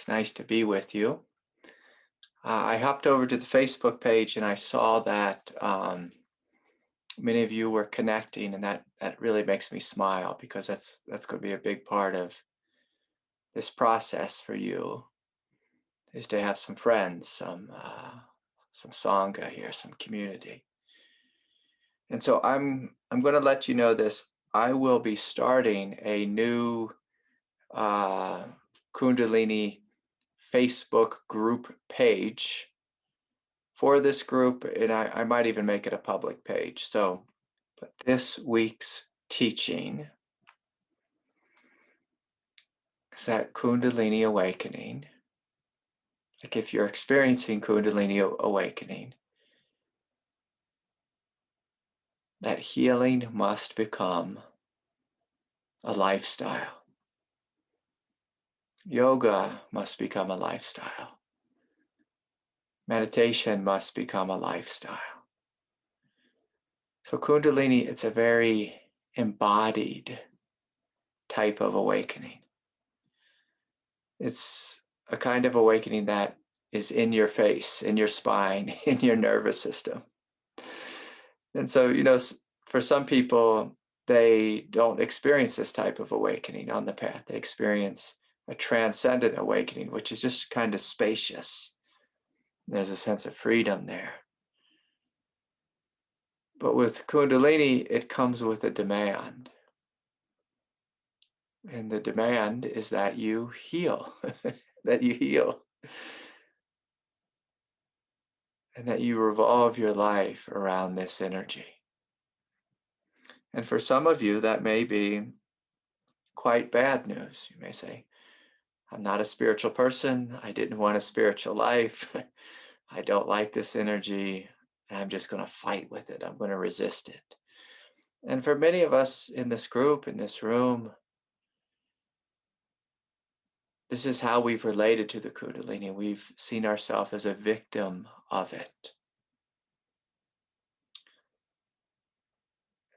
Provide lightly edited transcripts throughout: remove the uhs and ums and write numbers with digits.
It's nice to be with you. I hopped over to the Facebook page and I saw that many of you were connecting, and that really makes me smile because that's going to be a big part of this process for you, is to have some friends, some sangha here, some community. And so I'm going to let you know this. I will be starting a new Kundalini Facebook group page for this group, and I might even make it a public page. So, but this week's teaching is that Kundalini Awakening. Like if you're experiencing Kundalini Awakening, that healing must become a lifestyle. Yoga must become a lifestyle. Meditation must become a lifestyle. So Kundalini, it's a very embodied type of awakening. It's a kind of awakening that is in your face, in your spine, in your nervous system. And so, for some people, they don't experience this type of awakening on the path. They experience a transcendent awakening, which is just kind of spacious. There's a sense of freedom there. But with Kundalini, it comes with a demand. And the demand is that you heal, that you heal. And that you revolve your life around this energy. And for some of you, that may be quite bad news. You may say, I'm not a spiritual person. I didn't want a spiritual life. I don't like this energy. And I'm just going to fight with it. I'm going to resist it. And for many of us in this group, in this room, this is how we've related to the Kundalini. We've seen ourselves as a victim of it.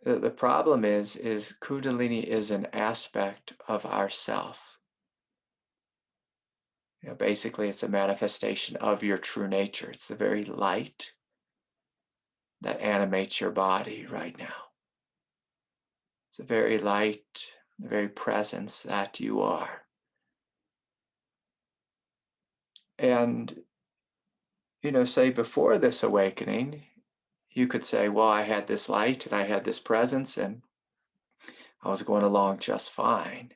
The problem is Kundalini is an aspect of ourself. Basically, it's a manifestation of your true nature. It's the very light that animates your body right now. It's the very light, the very presence that you are. And, say before this awakening, you could say, well, I had this light and I had this presence and I was going along just fine.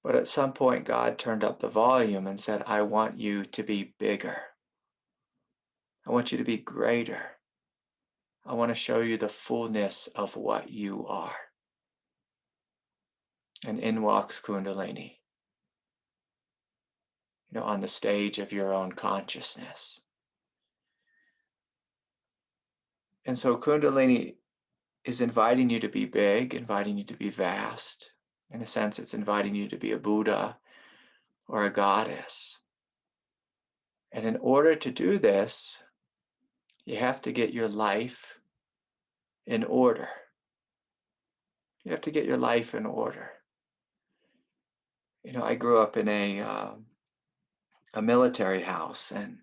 But at some point, God turned up the volume and said, I want you to be bigger. I want you to be greater. I want to show you the fullness of what you are. And in walks Kundalini, on the stage of your own consciousness. And so Kundalini is inviting you to be big, inviting you to be vast. In a sense, it's inviting you to be a Buddha or a goddess. And in order to do this, you have to get your life in order. You have to get your life in order. I grew up in a military house, and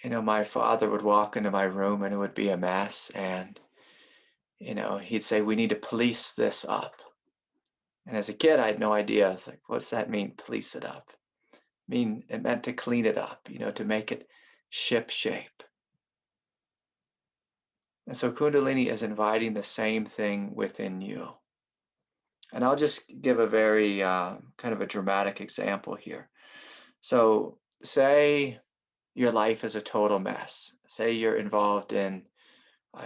my father would walk into my room and it would be a mess, and he'd say, we need to police this up. And as a kid, I had no idea. I was like, what does that mean, police it up? It meant to clean it up, to make it ship shape. And so Kundalini is inviting the same thing within you. And I'll just give a very kind of a dramatic example here. So say your life is a total mess. Say you're involved in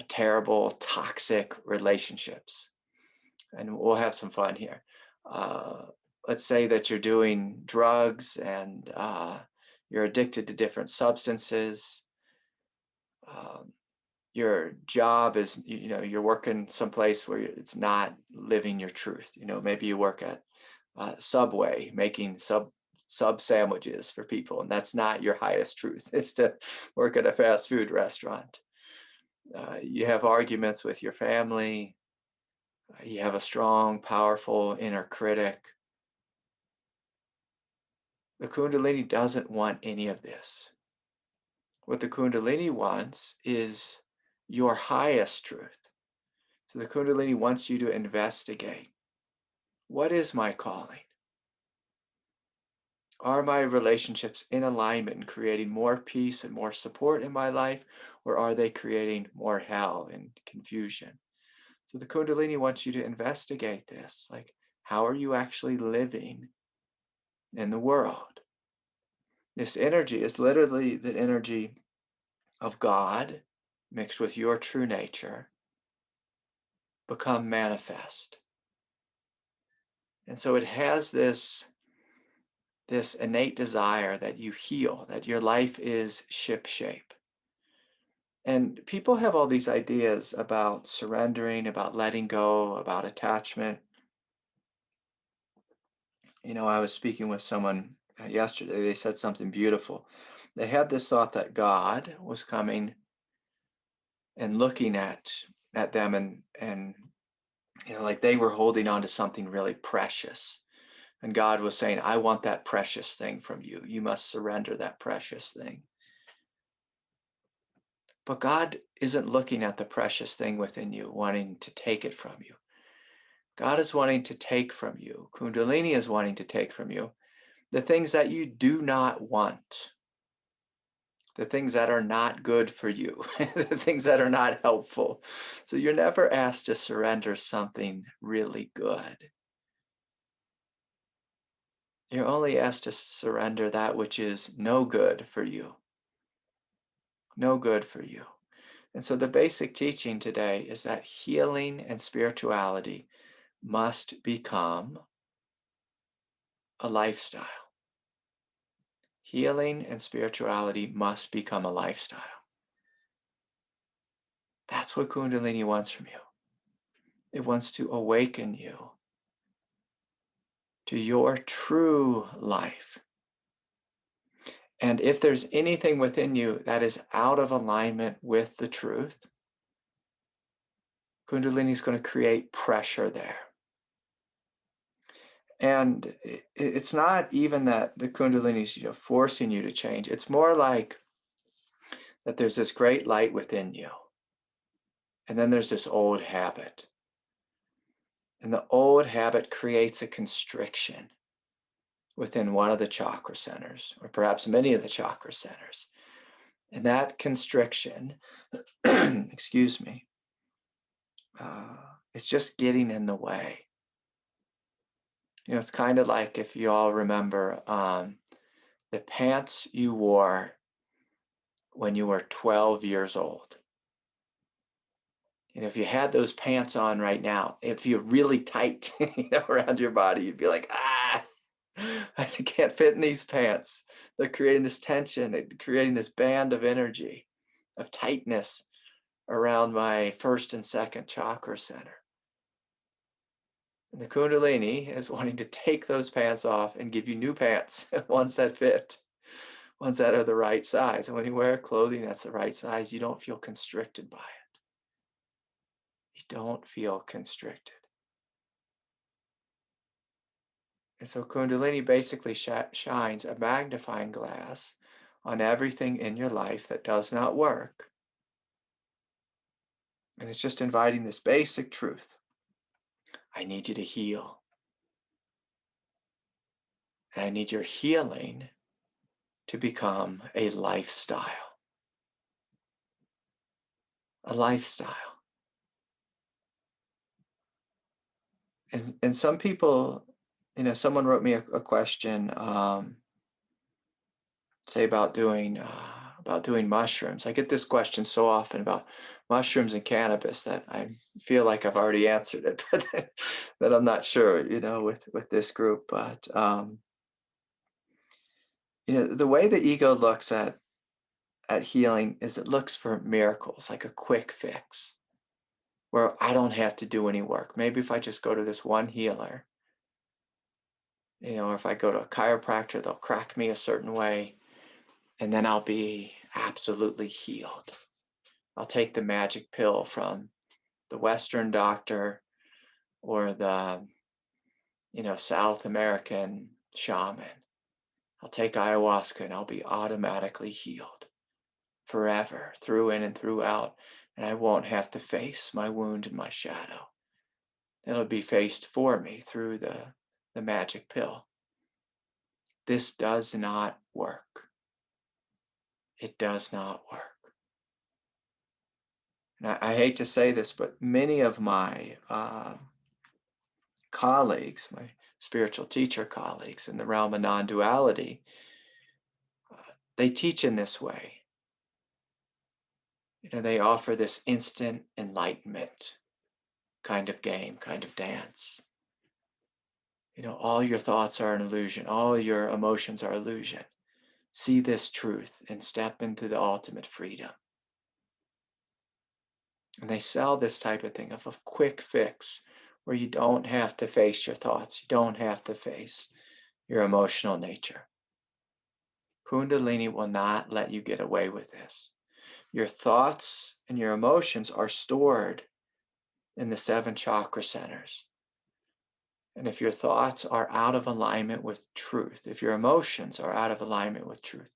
terrible, toxic relationships. And we'll have some fun here. Let's say that you're doing drugs and you're addicted to different substances. Your job is, you're working someplace where it's not living your truth. Maybe you work at Subway making sub sandwiches for people, and that's not your highest truth. It's to work at a fast food restaurant. You have arguments with your family. You have a strong, powerful inner critic. The Kundalini doesn't want any of this. What the Kundalini wants is your highest truth. So the Kundalini wants you to investigate. What is my calling? Are my relationships in alignment and creating more peace and more support in my life, or are they creating more hell and confusion? So the Kundalini wants you to investigate this. Like, how are you actually living in the world? This energy is literally the energy of God mixed with your true nature, become manifest. And so it has this innate desire that you heal, that your life is shipshape. And people have all these ideas about surrendering, about letting go, about attachment. I was speaking with someone yesterday. They said something beautiful. They had this thought that God was coming and looking at them and like they were holding on to something really precious. And God was saying, I want that precious thing from you. You must surrender that precious thing. But God isn't looking at the precious thing within you, wanting to take it from you. God is wanting to take from you. Kundalini is wanting to take from you the things that you do not want, the things that are not good for you, the things that are not helpful. So you're never asked to surrender something really good. You're only asked to surrender that which is no good for you. No good for you. And so the basic teaching today is that healing and spirituality must become a lifestyle. Healing and spirituality must become a lifestyle. That's what Kundalini wants from you. It wants to awaken you to your true life. And if there's anything within you that is out of alignment with the truth, Kundalini is going to create pressure there. And it's not even that the Kundalini is forcing you to change. It's more like that there's this great light within you. And then there's this old habit. And the old habit creates a constriction within one of the chakra centers, or perhaps many of the chakra centers. And that constriction, excuse me, it's just getting in the way. It's kind of like, if you all remember, the pants you wore when you were 12 years old. If you had those pants on right now, if you're really tight, around your body, you'd be like, I can't fit in these pants. They're creating this tension, creating this band of energy, of tightness around my first and second chakra center. And the Kundalini is wanting to take those pants off and give you new pants, ones that fit, ones that are the right size. And when you wear clothing that's the right size, you don't feel constricted by it. You don't feel constricted. And so Kundalini basically shines a magnifying glass on everything in your life that does not work. And it's just inviting this basic truth. I need you to heal. And I need your healing to become a lifestyle. A lifestyle. And some people, someone wrote me a question, say about doing mushrooms. I get this question so often about mushrooms and cannabis that I feel like I've already answered it, but that I'm not sure, with this group. But the way the ego looks at healing is it looks for miracles, like a quick fix, where I don't have to do any work. Maybe if I just go to this one healer, or if I go to a chiropractor, they'll crack me a certain way, and then I'll be absolutely healed. I'll take the magic pill from the Western doctor or the, South American shaman. I'll take ayahuasca and I'll be automatically healed forever, through in and through out, and I won't have to face my wound and my shadow. It'll be faced for me through the magic pill. This does not work. It does not work. And I hate to say this, but many of my colleagues, my spiritual teacher colleagues in the realm of non-duality, they teach in this way. They offer this instant enlightenment kind of game, kind of dance. All your thoughts are an illusion. All your emotions are illusion. See this truth and step into the ultimate freedom. And they sell this type of thing of a quick fix where you don't have to face your thoughts. You don't have to face your emotional nature. Kundalini will not let you get away with this. Your thoughts and your emotions are stored in the 7 chakra centers. And if your thoughts are out of alignment with truth, if your emotions are out of alignment with truth,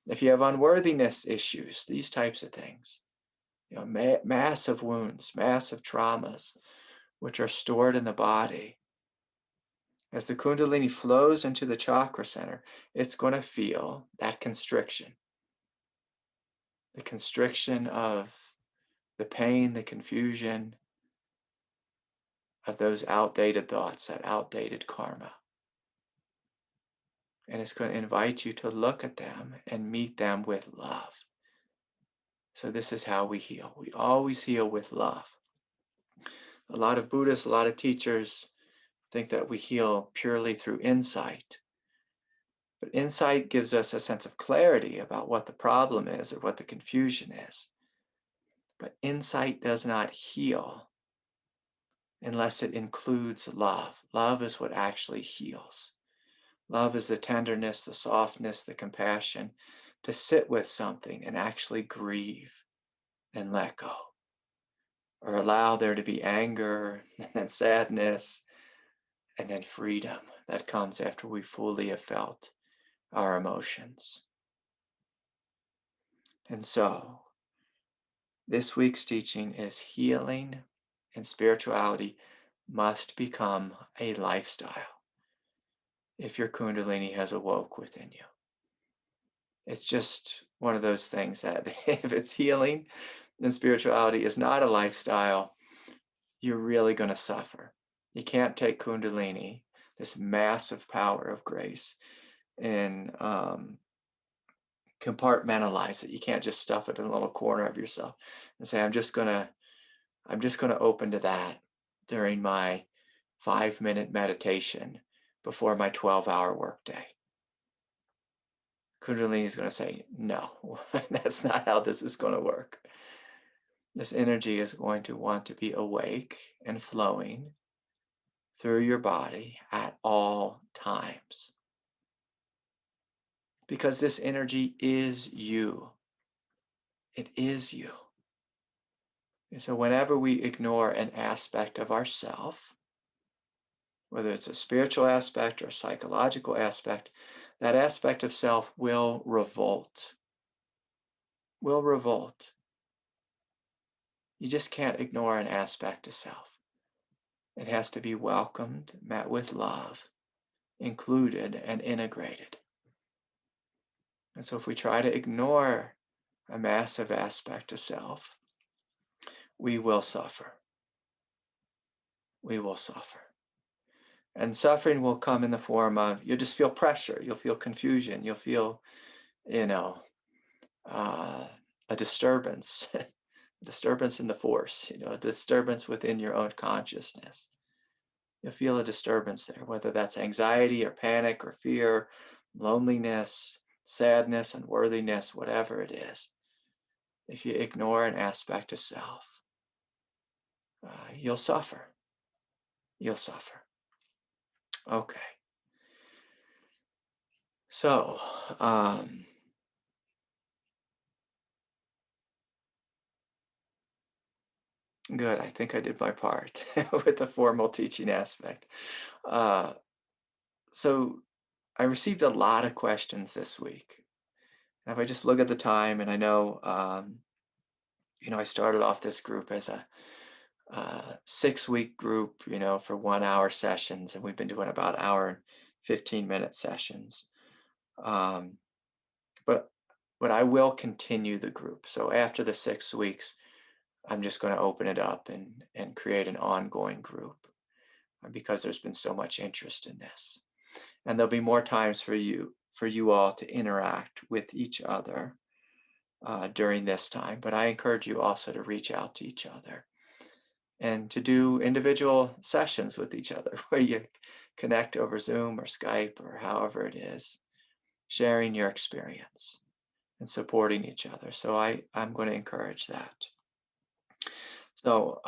if you have unworthiness issues, these types of things, massive wounds, massive traumas, which are stored in the body, as the Kundalini flows into the chakra center, it's going to feel that constriction. The constriction of the pain, the confusion of those outdated thoughts, that outdated karma. And it's going to invite you to look at them and meet them with love. So this is how we heal. We always heal with love. A lot of Buddhists, a lot of teachers think that we heal purely through insight. But insight gives us a sense of clarity about what the problem is or what the confusion is. But insight does not heal unless it includes love. Love is what actually heals. Love is the tenderness, the softness, the compassion, to sit with something and actually grieve and let go. Or allow there to be anger and then sadness and then freedom that comes after we fully have felt our emotions. And so, this week's teaching is healing and spirituality must become a lifestyle if your Kundalini has awoke within you. It's just one of those things that if it's healing and spirituality is not a lifestyle, you're really going to suffer. You can't take Kundalini, this massive power of grace, and compartmentalize it. You can't just stuff it in a little corner of yourself and say, I'm just going to open to that during my 5-minute meditation before my 12-hour workday. Kundalini is going to say, no, that's not how this is going to work. This energy is going to want to be awake and flowing through your body at all times. Because this energy is you. It is you. And so whenever we ignore an aspect of ourself, whether it's a spiritual aspect or a psychological aspect, that aspect of self will revolt. Will revolt. You just can't ignore an aspect of self. It has to be welcomed, met with love, included, and integrated. And so if we try to ignore a massive aspect of self, we will suffer. We will suffer. And suffering will come in the form of, you'll just feel pressure, you'll feel confusion, you'll feel, a disturbance, a disturbance in the force, a disturbance within your own consciousness. You'll feel a disturbance there, whether that's anxiety or panic or fear, loneliness, sadness, unworthiness, whatever it is. If you ignore an aspect of self, you'll suffer. You'll suffer. Okay. So, good. I think I did my part with the formal teaching aspect. So I received a lot of questions this week. And if I just look at the time, and I know, I started off this group as a 6-week group, for 1 hour sessions, and we've been doing about hour and 15-minute sessions. Um, but I will continue the group. So after the 6 weeks, I'm just going to open it up and create an ongoing group because there's been so much interest in this. And there'll be more times for you all to interact with each other during this time. But I encourage you also to reach out to each other and to do individual sessions with each other where you connect over Zoom or Skype or however it is, sharing your experience and supporting each other. So I'm going to encourage that. So,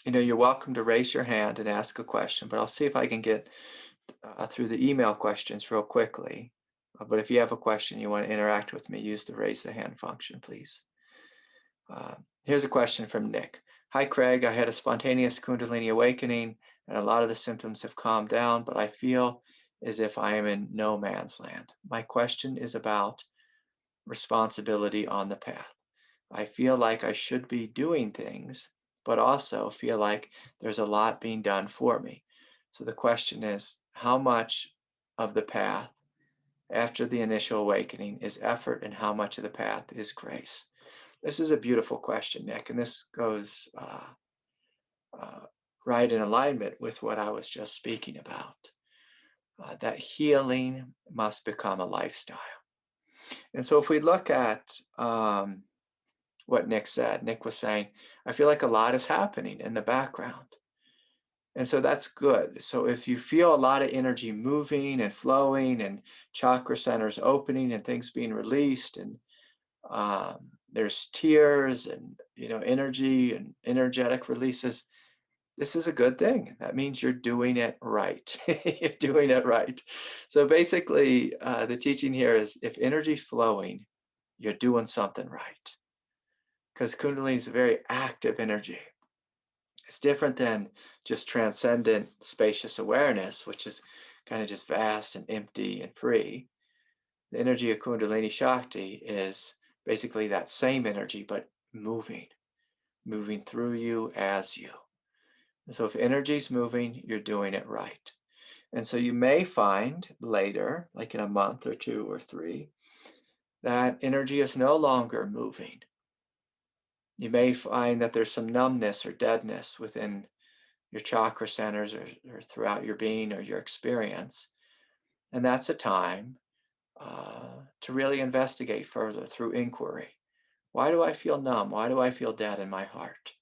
you're welcome to raise your hand and ask a question, but I'll see if I can get through the email questions real quickly. But if you have a question, you want to interact with me, use the raise the hand function, please. Here's a question from Nick. Hi, Craig. I had a spontaneous Kundalini awakening, and a lot of the symptoms have calmed down, but I feel as if I am in no man's land. My question is about responsibility on the path. I feel like I should be doing things, but also feel like there's a lot being done for me. So the question is, how much of the path after the initial awakening is effort, and how much of the path is grace? This is a beautiful question, Nick, and this goes right in alignment with what I was just speaking about. That healing must become a lifestyle. And so if we look at what Nick said, Nick was saying, I feel like a lot is happening in the background. And so that's good. So if you feel a lot of energy moving and flowing and chakra centers opening and things being released, and there's tears and energy and energetic releases, this is a good thing. That means you're doing it right. You're doing it right. So basically, the teaching here is if energy's flowing, you're doing something right. Because Kundalini is a very active energy. It's different than just transcendent spacious awareness, which is kind of just vast and empty and free. The energy of Kundalini Shakti is basically that same energy, but moving through you as you. And so if energy's moving, you're doing it right. And so you may find later, like in a month or 2 or 3, that energy is no longer moving. You may find that there's some numbness or deadness within your chakra centers or throughout your being or your experience. And that's a time to really investigate further through inquiry. Why do I feel numb? Why do I feel dead in my heart?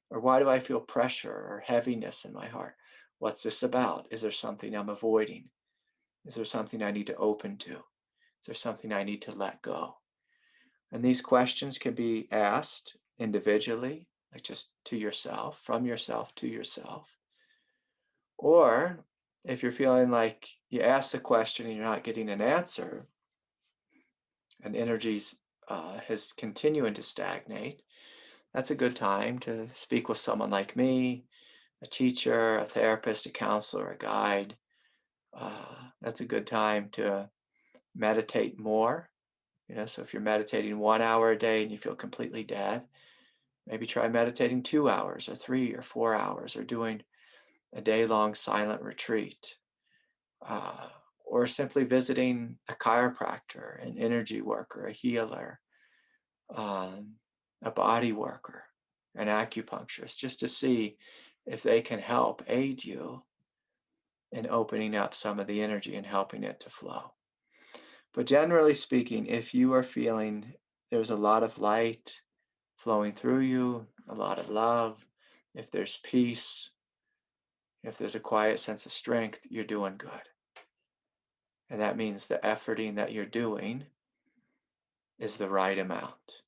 Or why do I feel pressure or heaviness in my heart? What's this about? Is there something I'm avoiding? Is there something I need to open to? Is there something I need to let go? And these questions can be asked individually, like just to yourself, from yourself to yourself. Or if you're feeling like you ask the question and you're not getting an answer, and energy's is continuing to stagnate, that's a good time to speak with someone like me, a teacher, a therapist, a counselor, a guide. That's a good time to meditate more. So if you're meditating 1 hour a day and you feel completely dead, maybe try meditating 2 hours or 3 or 4 hours, or doing a day-long silent retreat, or simply visiting a chiropractor, an energy worker, a healer, a body worker, an acupuncturist, just to see if they can help aid you in opening up some of the energy and helping it to flow. But generally speaking, if you are feeling there's a lot of light flowing through you, a lot of love, if there's peace, if there's a quiet sense of strength, you're doing good. And that means the efforting that you're doing is the right amount,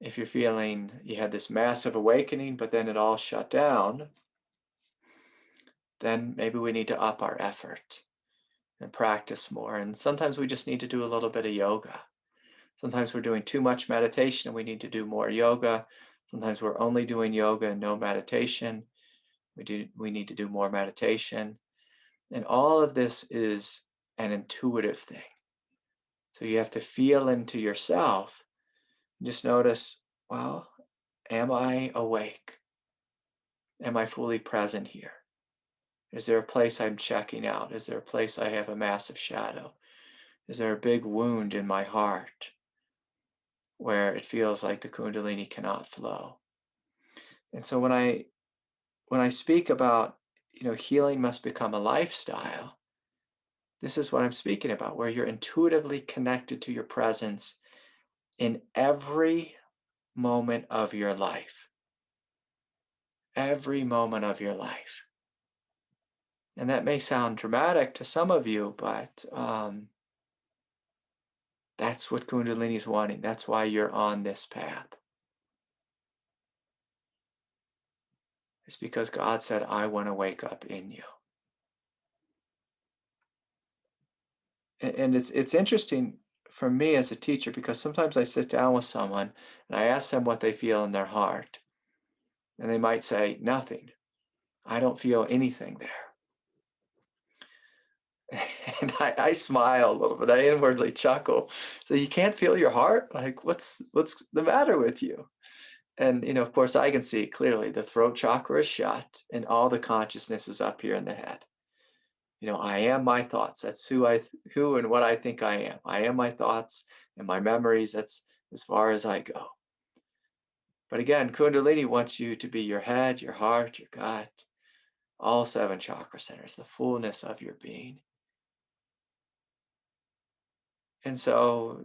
If you're feeling you had this massive awakening, but then it all shut down, then maybe we need to up our effort and practice more. And sometimes we just need to do a little bit of yoga. Sometimes we're doing too much meditation and we need to do more yoga. Sometimes we're only doing yoga and no meditation. We need to do more meditation. And all of this is an intuitive thing. So you have to feel into yourself. Just notice, well, am I awake? Am I fully present here? Is there a place I'm checking out? Is there a place I have a massive shadow? Is there a big wound in my heart where it feels like the Kundalini cannot flow? And so when I speak about, healing must become a lifestyle, this is what I'm speaking about, where you're intuitively connected to your presence in every moment of your life. Every moment of your life. And that may sound dramatic to some of you, but that's what Kundalini is wanting. That's why you're on this path. It's because God said, I want to wake up in you. And it's interesting for me as a teacher, because sometimes I sit down with someone and I ask them what they feel in their heart. And they might say, nothing. I don't feel anything there. And I smile a little bit. I inwardly chuckle. So you can't feel your heart? Like, what's the matter with you? And, of course, I can see clearly the throat chakra is shut and all the consciousness is up here in the head. I am my thoughts. That's who and what I think I am. I am my thoughts and my memories. That's as far as I go. But again, Kundalini wants you to be your head, your heart, your gut, all 7 chakra centers, the fullness of your being. And so,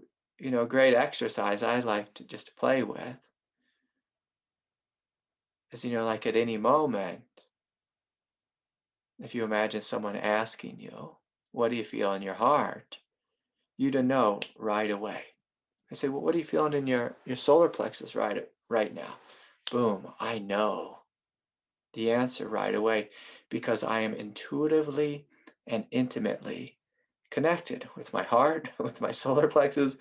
great exercise I like to just play with is, like at any moment, if you imagine someone asking you, what do you feel in your heart? You to know right away. I say, well, what are you feeling in your solar plexus right now? Boom, I know the answer right away because I am intuitively and intimately connected with my heart, with my solar plexus,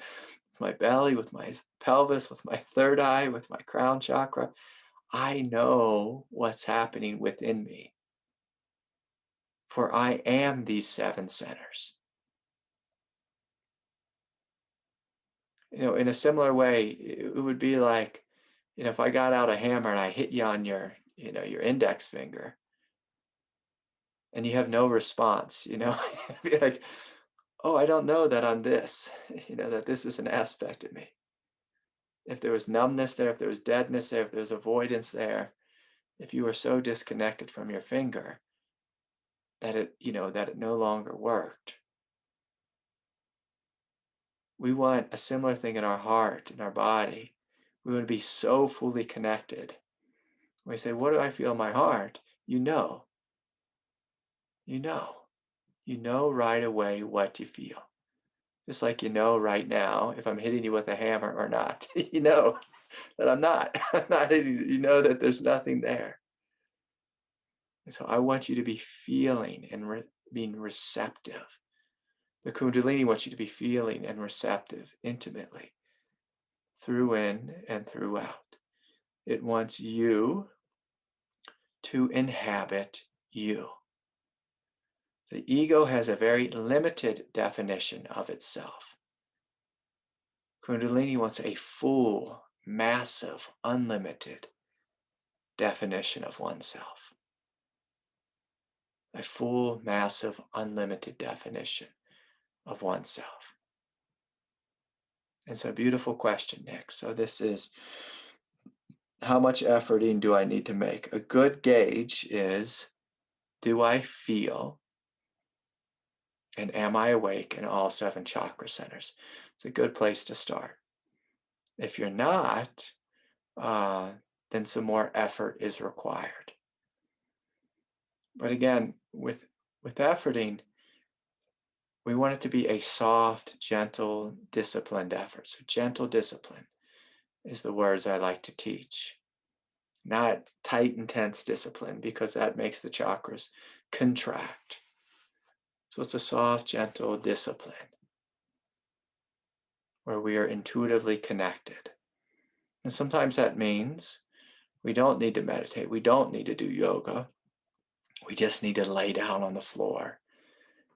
with my belly, with my pelvis, with my third eye, with my crown chakra. I know what's happening within me. For I am these 7 centers. In a similar way, it would be like, if I got out a hammer and I hit you on your index finger and you have no response, be like, oh, I don't know that I'm this, that this is an aspect of me. If there was numbness there, if there was deadness there, if there was avoidance there, if you were so disconnected from your finger that it no longer worked. We want a similar thing in our heart, in our body. We want to be so fully connected. When we say, what do I feel in my heart? You know. You know right away what you feel. Just like right now, if I'm hitting you with a hammer or not, you know that I'm not hitting you. You know that there's nothing there. And so I want you to be feeling and being receptive. The Kundalini wants you to be feeling and receptive intimately, through in and throughout. It wants you to inhabit you. The ego has a very limited definition of itself. Kundalini wants a full, massive, unlimited definition of oneself. A full, massive, unlimited definition of oneself. And so, beautiful question, Nick. So this is, how much efforting do I need to make? A good gauge is, do I feel and am I awake in all 7 chakra centers? It's a good place to start. If you're not, then some more effort is required. But again, with efforting, we want it to be a soft, gentle, disciplined effort. So gentle discipline is the words I like to teach. Not tight, intense discipline, because that makes the chakras contract. So it's a soft, gentle discipline where we are intuitively connected. And sometimes that means we don't need to meditate. We don't need to do yoga. We just need to lay down on the floor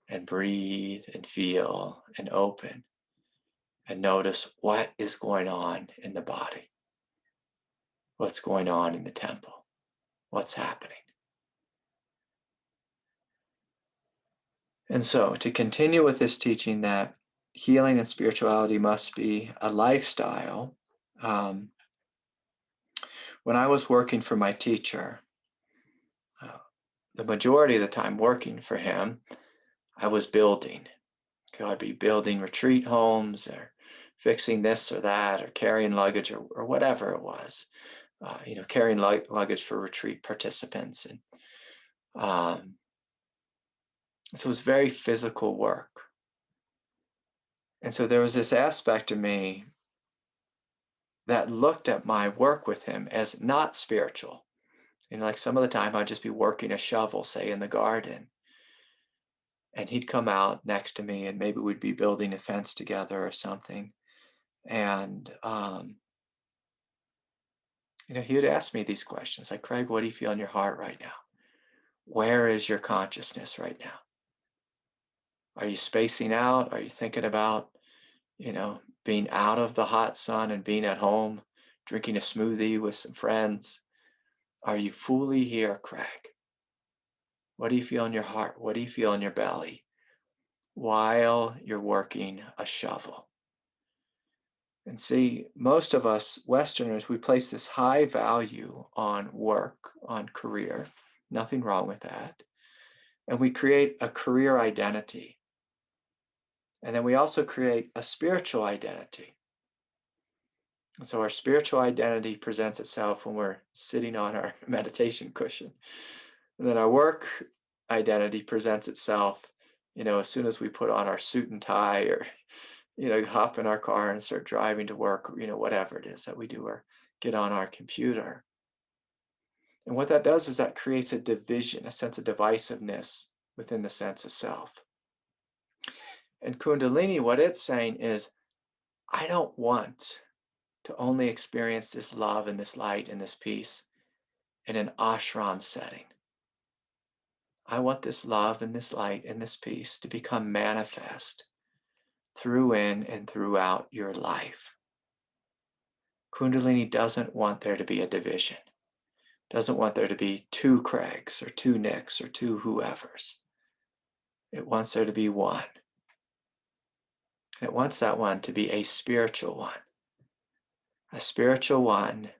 and breathe and feel and open and notice what is going on in the body, what's going on in the temple, what's happening. And so to continue with this teaching that healing and spirituality must be a lifestyle, when I was working for my teacher, the majority of the time working for him, I was building. I'd be building retreat homes or fixing this or that or carrying luggage or whatever it was, carrying luggage for retreat participants. And so it was very physical work. And so there was this aspect of me that looked at my work with him as not spiritual. Like some of the time I'd just be working a shovel, say in the garden. And he'd come out next to me and maybe we'd be building a fence together or something. And, he would ask me these questions like, Craig, what do you feel in your heart right now? Where is your consciousness right now? Are you spacing out? Are you thinking about, being out of the hot sun and being at home, drinking a smoothie with some friends? Are you fully here, Craig? What do you feel in your heart? What do you feel in your belly while you're working a shovel? And see, most of us Westerners, we place this high value on work, on career. Nothing wrong with that. And we create a career identity. And then we also create a spiritual identity. And so our spiritual identity presents itself when we're sitting on our meditation cushion. And then our work identity presents itself, as soon as we put on our suit and tie or, hop in our car and start driving to work, whatever it is that we do or get on our computer. And what that does is that creates a division, a sense of divisiveness within the sense of self. And Kundalini, what it's saying is, I don't want to only experience this love and this light and this peace in an ashram setting. I want this love and this light and this peace to become manifest through in and throughout your life. Kundalini doesn't want there to be a division, doesn't want there to be two Craigs or two Nicks or two whoever's. It wants there to be one. And it wants that one to be a spiritual one. A spiritual one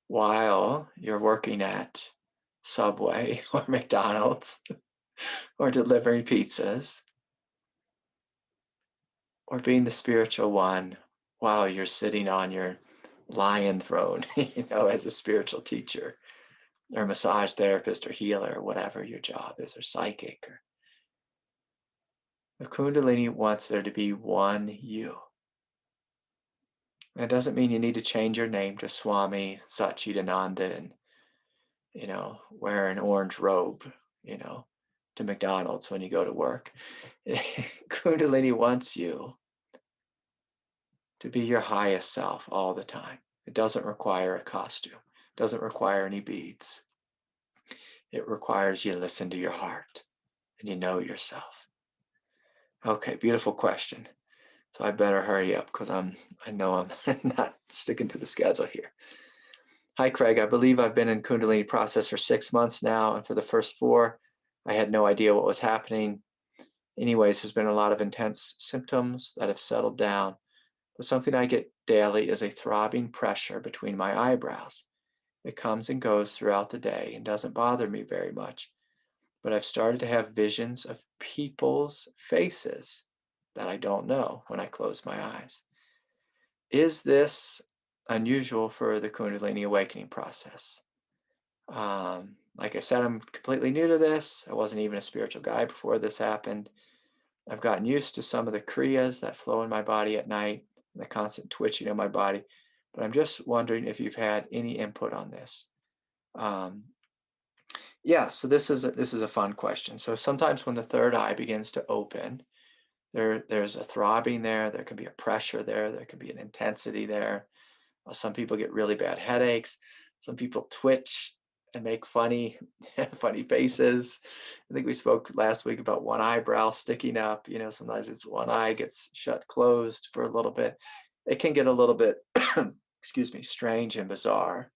while you're working at Subway or McDonald's or delivering pizzas, or being the spiritual one while you're sitting on your lion throne, as a spiritual teacher or massage therapist or healer or whatever your job is, or psychic. The Kundalini wants there to be one you. And it doesn't mean you need to change your name to Swami Satchidananda and, wear an orange robe, to McDonald's when you go to work. Kundalini wants you to be your highest self all the time. It doesn't require a costume. It doesn't require any beads. It requires you to listen to your heart and you know yourself. Okay, beautiful question. So I better hurry up because I know I'm not sticking to the schedule here. Hi, Craig. I believe I've been in Kundalini process for 6 months now, and for the first 4, I had no idea what was happening. Anyways, there's been a lot of intense symptoms that have settled down, but something I get daily is a throbbing pressure between my eyebrows. It comes and goes throughout the day and doesn't bother me very much, but I've started to have visions of people's faces that I don't know when I close my eyes. Is this unusual for the Kundalini awakening process? Like I said, I'm completely new to this. I wasn't even a spiritual guy before this happened. I've gotten used to some of the kriyas that flow in my body at night, and the constant twitching of my body, but I'm just wondering if you've had any input on this. Yeah, so this is a fun question. So sometimes when the third eye begins to open, there's a throbbing there can be a pressure there can be an intensity there. Some people get really bad headaches. Some people twitch and make funny, funny faces. I think we spoke last week about one eyebrow sticking up. Sometimes it's one eye gets shut closed for a little bit. It can get a little bit, excuse me, strange and bizarre.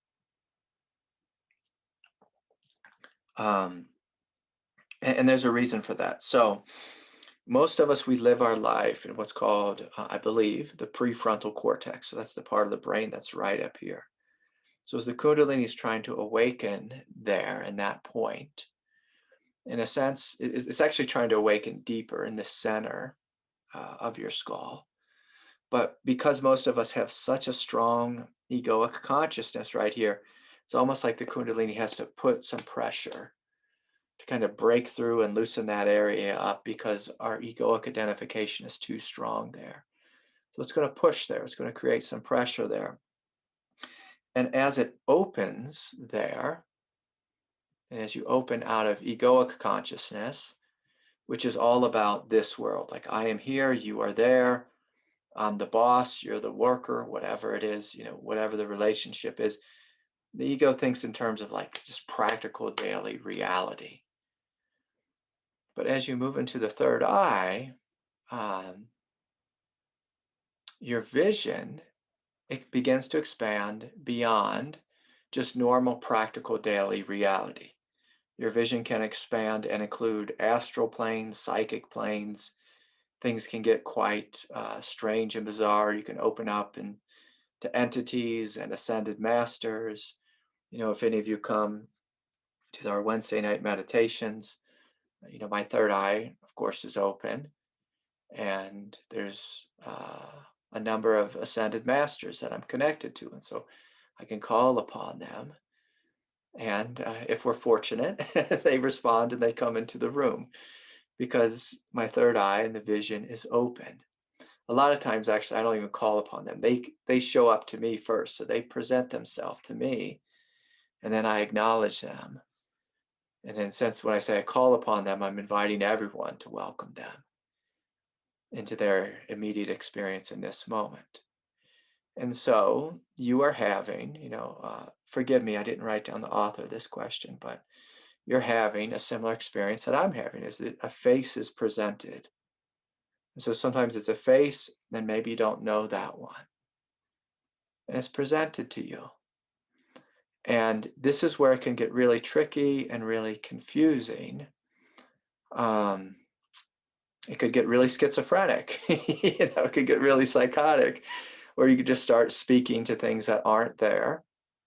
And there's a reason for that. So most of us, we live our life in what's called, I believe, the prefrontal cortex. So that's the part of the brain that's right up here. So as the Kundalini is trying to awaken there in that point, in a sense, it's actually trying to awaken deeper in the center of your skull. But because most of us have such a strong egoic consciousness right here, it's almost like the Kundalini has to put some pressure to kind of break through and loosen that area up because our egoic identification is too strong there. So it's going to push there. It's going to create some pressure there. And as it opens there, and as you open out of egoic consciousness, which is all about this world, like I am here, you are there, I'm the boss, you're the worker, whatever it is, whatever the relationship is, the ego thinks in terms of like just practical daily reality. But as you move into the third eye, your vision, it begins to expand beyond just normal practical daily reality. Your vision can expand and include astral planes, psychic planes. Things can get quite strange and bizarre. You can open up to entities and ascended masters. If any of you come to our Wednesday night meditations, my third eye, of course, is open. And there's a number of ascended masters that I'm connected to. And so I can call upon them. And if we're fortunate, they respond and they come into the room because my third eye and the vision is open. A lot of times, actually, I don't even call upon them. They show up to me first. So they present themselves to me and then I acknowledge them. And then since when I say I call upon them, I'm inviting everyone to welcome them into their immediate experience in this moment. And so you are having, forgive me, I didn't write down the author of this question, but you're having a similar experience that I'm having, is that a face is presented. And so sometimes it's a face, then maybe you don't know that one. And it's presented to you. And this is where it can get really tricky and really confusing. It could get really schizophrenic, it could get really psychotic, or you could just start speaking to things that aren't there,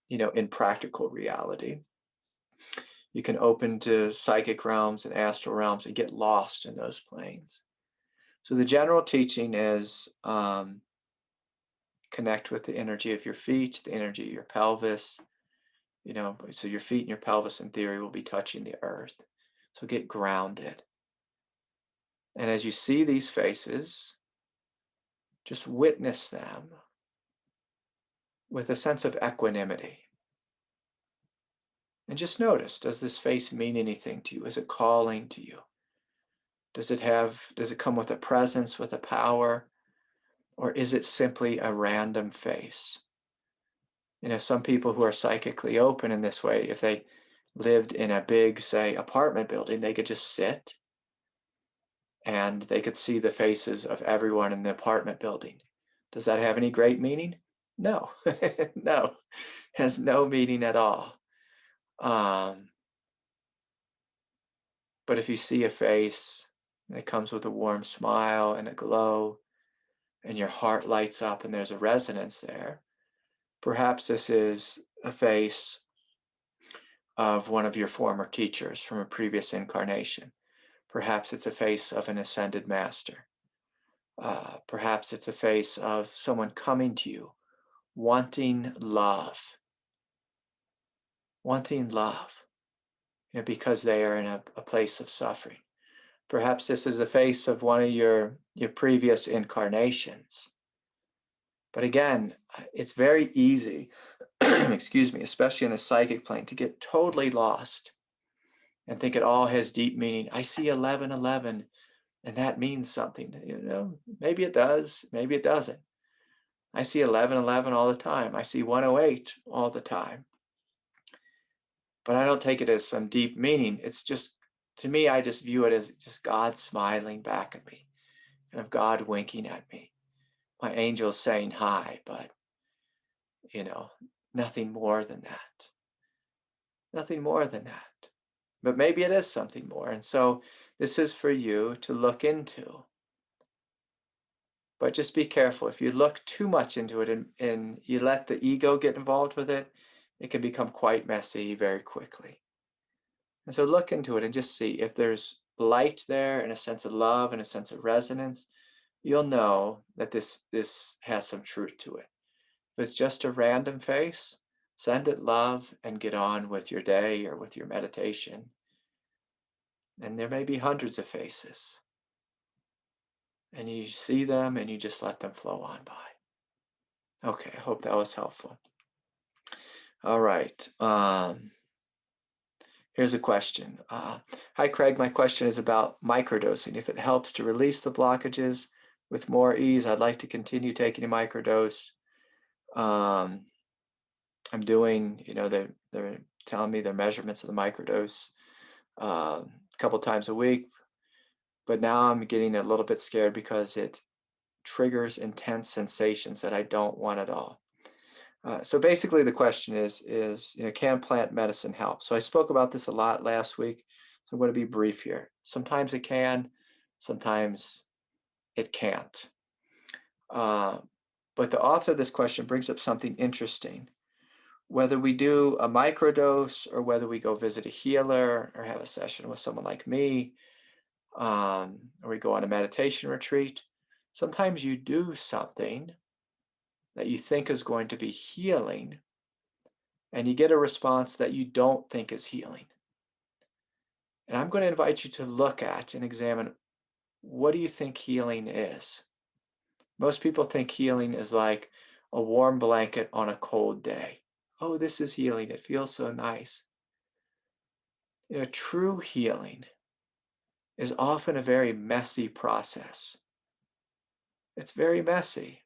in practical reality. You can open to psychic realms and astral realms and get lost in those planes. So the general teaching is connect with the energy of your feet, the energy of your pelvis, so your feet and your pelvis in theory will be touching the earth. So get grounded. And as you see these faces, just witness them with a sense of equanimity. And just notice, does this face mean anything to you? Is it calling to you? Does it come with a presence, with a power? Or is it simply a random face? Some people who are psychically open in this way, if they lived in a big, say, apartment building, they could just sit and they could see the faces of everyone in the apartment building. Does that have any great meaning? No, no, it has no meaning at all. But if you see a face that comes with a warm smile and a glow, and your heart lights up and there's a resonance there, perhaps this is a face of one of your former teachers from a previous incarnation. Perhaps it's a face of an ascended master. Perhaps it's a face of someone coming to you, wanting love, because they are in a place of suffering. Perhaps this is a face of one of your previous incarnations. But again, it's very easy, excuse me, especially in the psychic plane, to get totally lost and think it all has deep meaning. I see 1111 and that means something. Maybe it does, maybe it doesn't. I see 1111 all the time. I see 108 all the time. but I don't take it as some deep meaning. It's just, to me, I just view it as just God smiling back at me, kind of God winking at me. My angels saying hi, but, nothing more than that. Nothing more than that. But maybe it is something more. And so this is for you to look into. But just be careful. If you look too much into it and you let the ego get involved with it, it can become quite messy very quickly. And so look into it and just see if there's light there and a sense of love and a sense of resonance. You'll know that this has some truth to it. If it's just a random face, send it love and get on with your day or with your meditation. And there may be hundreds of faces. And you see them and you just let them flow on by. Okay, I hope that was helpful. All right. Here's a question. Hi, Craig. My question is about microdosing. If it helps to release the blockages with more ease, I'd like to continue taking a microdose. I'm doing, they're telling me their measurements of the microdose a couple times a week. But now I'm getting a little bit scared because it triggers intense sensations that I don't want at all. So basically the question is, can plant medicine help? So I spoke about this a lot last week, so I'm going to be brief here. Sometimes it can, sometimes it can't. But the author of this question brings up something interesting. Whether we do a microdose or whether we go visit a healer or have a session with someone like me, or we go on a meditation retreat, sometimes you do something that you think is going to be healing, and you get a response that you don't think is healing. And I'm going to invite you to look at and examine, what do you think healing is? Most people think healing is like a warm blanket on a cold day. Oh, this is healing. It feels so nice. True healing is often a very messy process. It's very messy.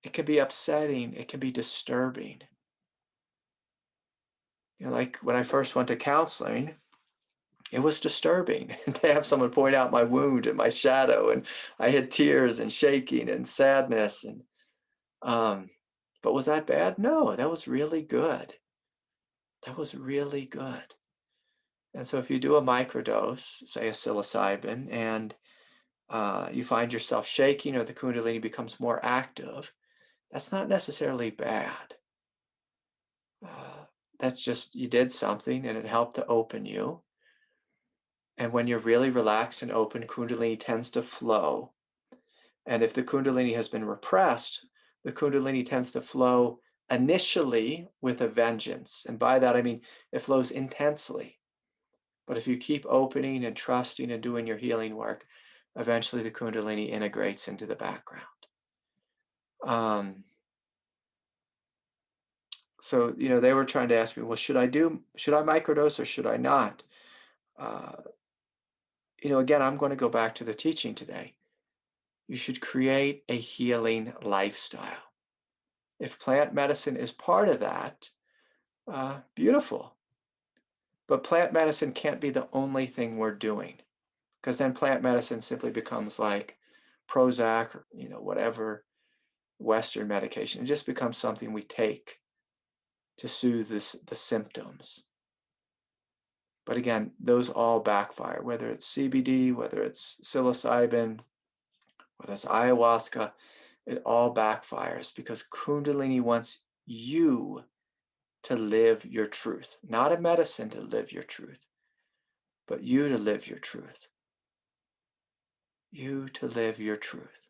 It can be upsetting. It can be disturbing. Like when I first went to counseling, it was disturbing to have someone point out my wound and my shadow, and I had tears and shaking and sadness. And but was that bad? No, that was really good. That was really good. And so if you do a microdose, say a psilocybin, and you find yourself shaking or the Kundalini becomes more active, that's not necessarily bad. That's just, you did something and it helped to open you. And when you're really relaxed and open, Kundalini tends to flow. And if the Kundalini has been repressed, the Kundalini tends to flow initially with a vengeance. And by that, I mean, it flows intensely. But if you keep opening and trusting and doing your healing work, eventually the Kundalini integrates into the background. So, they were trying to ask me, well, should I microdose or should I not? Again, I'm going to go back to the teaching today. You should create a healing lifestyle. If plant medicine is part of that, beautiful. But plant medicine can't be the only thing we're doing, because then plant medicine simply becomes like Prozac or, whatever Western medication. It just becomes something we take to soothe the symptoms. But again, those all backfire, whether it's CBD, whether it's psilocybin, whether it's ayahuasca, it all backfires because Kundalini wants you to live your truth, not a medicine to live your truth, but you to live your truth. You to live your truth.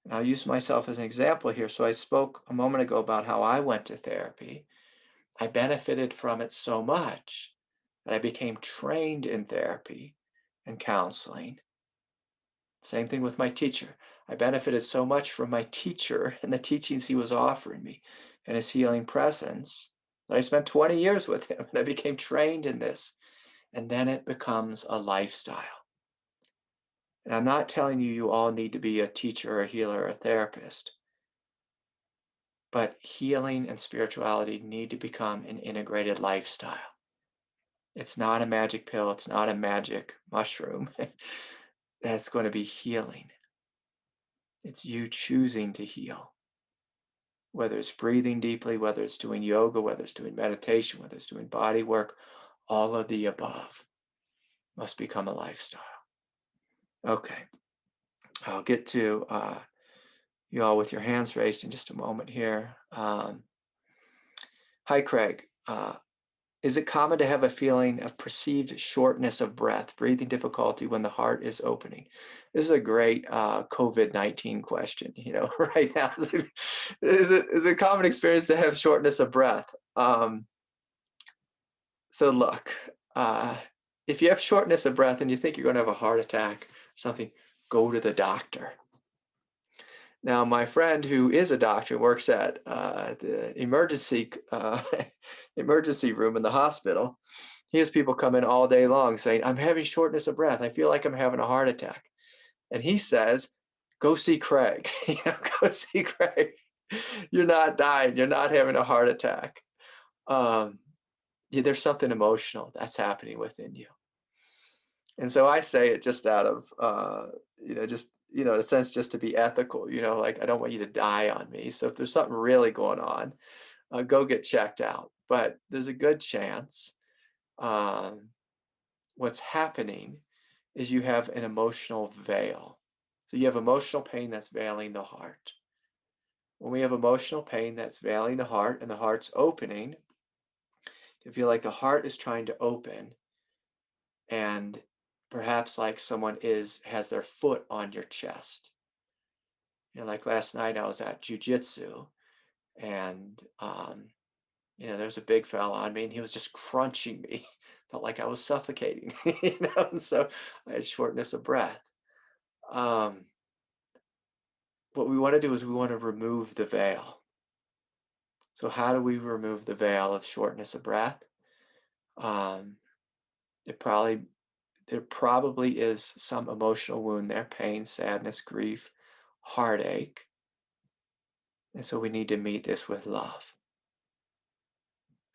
And I'll use myself as an example here. So I spoke a moment ago about how I went to therapy. I benefited from it so much that I became trained in therapy and counseling. Same thing with my teacher. I benefited so much from my teacher and the teachings he was offering me and his healing presence that I spent 20 years with him and I became trained in this. And then it becomes a lifestyle. And I'm not telling you all need to be a teacher or a healer or a therapist. But healing and spirituality need to become an integrated lifestyle. It's not a magic pill. It's not a magic mushroom. That's going to be healing. It's you choosing to heal. Whether it's breathing deeply, whether it's doing yoga, whether it's doing meditation, whether it's doing body work, all of the above must become a lifestyle. Okay. I'll get to you all with your hands raised in just a moment here. Hi, Craig. Is it common to have a feeling of perceived shortness of breath, breathing difficulty when the heart is opening? This is a great COVID-19 question, right now. Is it a common experience to have shortness of breath? So look, if you have shortness of breath and you think you're going to have a heart attack or something, go to the doctor. Now, my friend who is a doctor works at the emergency room in the hospital. He has people come in all day long saying, I'm having shortness of breath. I feel like I'm having a heart attack. And he says, go see Craig. Go see Craig. You're not dying. You're not having a heart attack. There's something emotional that's happening within you. And so I say it just out of, in a sense, just to be ethical, like I don't want you to die on me. So if there's something really going on, go get checked out. But there's a good chance what's happening is you have an emotional veil. So you have emotional pain that's veiling the heart. When we have emotional pain that's veiling the heart and the heart's opening, you feel like the heart is trying to open, and perhaps like someone has their foot on your chest. Like last night I was at jiu-jitsu, and there's a big fella on me and he was just crunching me. Felt like I was suffocating, and so I had shortness of breath. What we want to do is we want to remove the veil. So how do we remove the veil of shortness of breath? There probably is some emotional wound there, pain, sadness, grief, heartache. And so we need to meet this with love.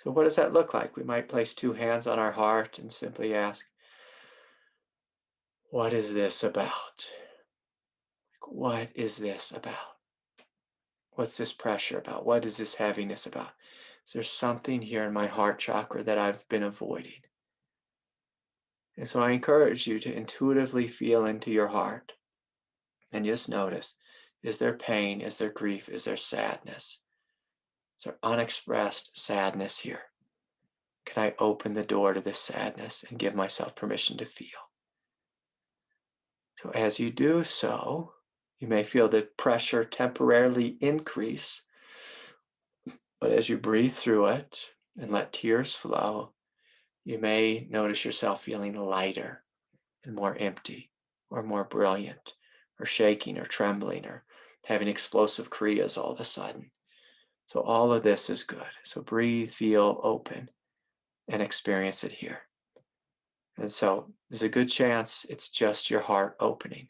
So what does that look like? We might place two hands on our heart and simply ask, what is this about? What is this about? What's this pressure about? What is this heaviness about? Is there something here in my heart chakra that I've been avoiding? And so I encourage you to intuitively feel into your heart and just notice, is there pain? Is there grief? Is there sadness? Is there unexpressed sadness here? Can I open the door to this sadness and give myself permission to feel? So as you do so, you may feel the pressure temporarily increase, but as you breathe through it and let tears flow, you may notice yourself feeling lighter and more empty, or more brilliant, or shaking, or trembling, or having explosive kriyas all of a sudden. So all of this is good. So breathe, feel, open, and experience it here. And so there's a good chance it's just your heart opening.